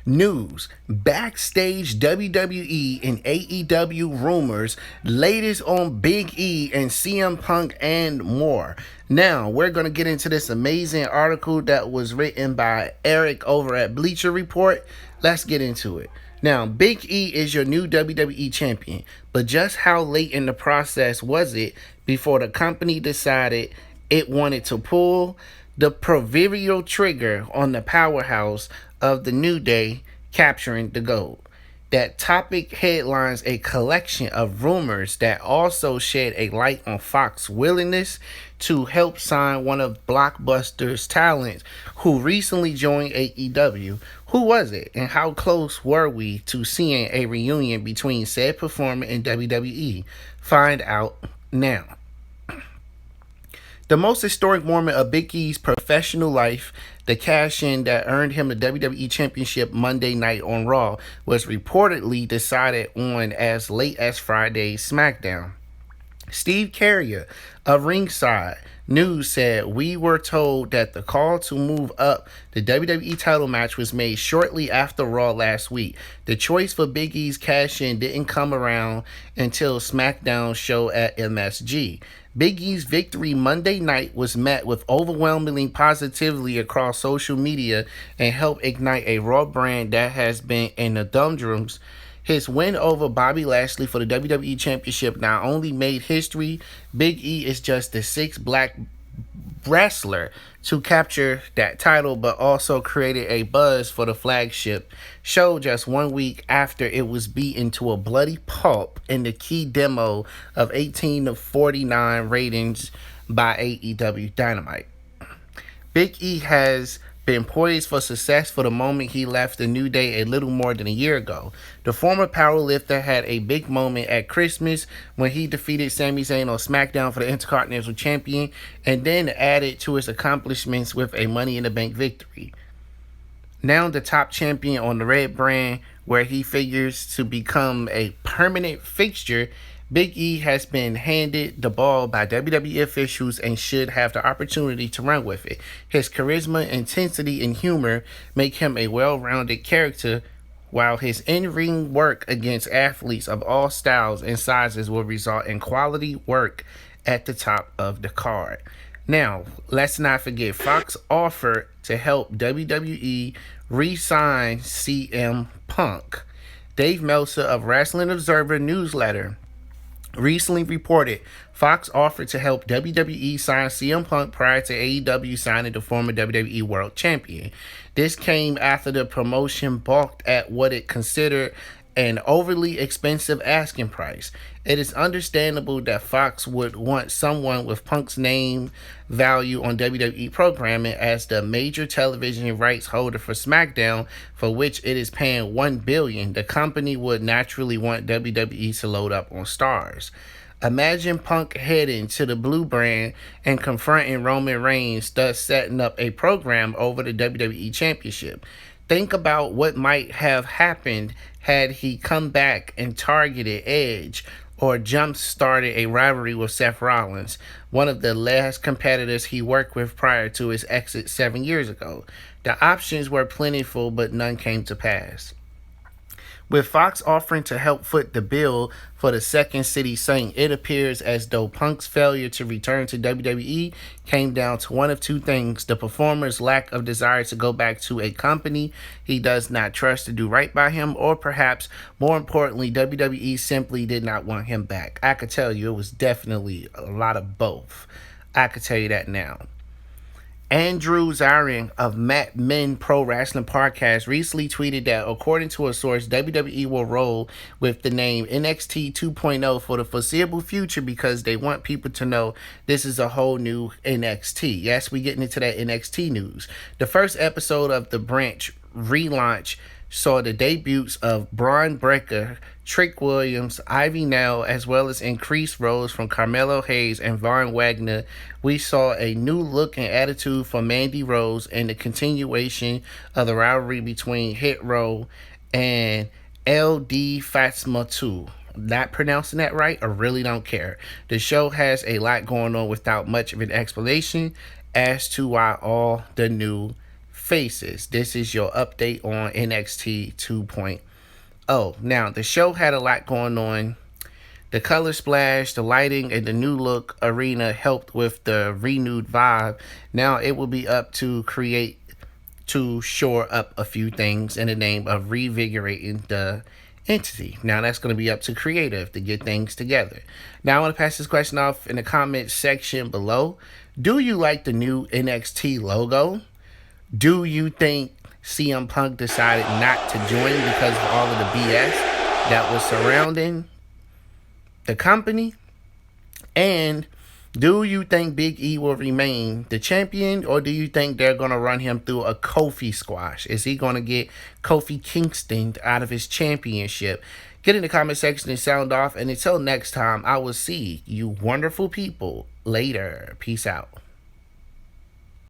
News, Backstage WWE and AEW rumors, latest on Big E and CM Punk, and more. Now, we're going to get into this amazing article that was written by Eric over at Bleacher Report. Let's get into it. Now, Big E is your new WWE champion, but just how late in the process was it before the company decided it wanted to pull the proverbial trigger on the powerhouse of the New Day capturing the gold? That topic headlines a collection of rumors that also shed a light on Fox's willingness to help sign one of Blockbuster's talents who recently joined AEW. Who was it, and how close were we to seeing a reunion between said performer and WWE? Find out now. The most historic moment of Big E's professional life, the cash-in that earned him the WWE Championship Monday night on Raw, was reportedly decided on as late as Friday's SmackDown. Steve Carrier of Ringside News said, "We were told that the call to move up the WWE title match was made shortly after Raw last week. The choice for Big E's cash-in didn't come around until SmackDown's show at MSG. Big E's victory Monday night was met with overwhelmingly positivity across social media and helped ignite a Raw brand that has been in the doldrums. His win over Bobby Lashley for the WWE Championship not only made history, Big E is just the sixth black wrestler to capture that title, but also created a buzz for the flagship show just 1 week after it was beaten to a bloody pulp in the key demo of 18-49 ratings by AEW Dynamite. Big E has been poised for success for the moment he left the New Day a little more than a year ago. The former powerlifter had a big moment at Christmas when he defeated Sami Zayn on SmackDown for the Intercontinental Champion, and then added to his accomplishments with a Money in the Bank victory. Now the top champion on the Red brand, where he figures to become a permanent fixture, Big E has been handed the ball by WWE officials and should have the opportunity to run with it. His charisma, intensity, and humor make him a well-rounded character, while his in-ring work against athletes of all styles and sizes will result in quality work at the top of the card." Now, let's not forget Fox offered to help WWE re-sign CM Punk. Dave Meltzer of Wrestling Observer Newsletter recently reported Fox offered to help WWE sign CM Punk prior to AEW signing the former WWE World Champion. This came after the promotion balked at what it considered an overly expensive asking price. It is understandable that Fox would want someone with Punk's name value on WWE programming, as the major television rights holder for SmackDown, for which it is paying $1 billion. The company would naturally want WWE to load up on stars. Imagine Punk heading to the Blue brand and confronting Roman Reigns, thus setting up a program over the WWE Championship. Think about what might have happened had he come back and targeted Edge, or jump-started a rivalry with Seth Rollins, one of the last competitors he worked with prior to his exit 7 years ago. The options were plentiful, but none came to pass. With Fox offering to help foot the bill for the Second City Saint, it appears as though Punk's failure to return to WWE came down to one of two things: the performer's lack of desire to go back to a company he does not trust to do right by him, or perhaps, more importantly, WWE simply did not want him back. I could tell you it was definitely a lot of both. I could tell you that now. Andrew Zirin of Mad Men Pro Wrestling Podcast recently tweeted that, according to a source, WWE will roll with the name NXT 2.0 for the foreseeable future because they want people to know this is a whole new NXT. Yes, we're getting into that NXT news. The first episode of the branch relaunch saw the debuts of Braun Breaker, Trick Williams, Ivy Nell, as well as increased roles from Carmelo Hayes and Von Wagner. We saw a new look and attitude from Mandy Rose, and the continuation of the rivalry between Hit Row and LD Fatsmatu. Not pronouncing that right, I really don't care. The show has a lot going on without much of an explanation as to why all the new faces. This is your update on NXT 2.0. Now, the show had a lot going on. The color splash, the lighting, and the new look arena helped with the renewed vibe. Now it will be up to create to shore up a few things in the name of revigorating the entity. Now that's going to be up to creative to get things together. Now I want to pass this question off in the comment section below. Do you like the new NXT logo? Do you think CM Punk decided not to join because of all of the BS that was surrounding the company? And do you think Big E will remain the champion, or do you think they're going to run him through a Kofi squash? Is he going to get Kofi Kingston out of his championship? Get in the comment section and sound off. And until next time, I will see you wonderful people later. Peace out.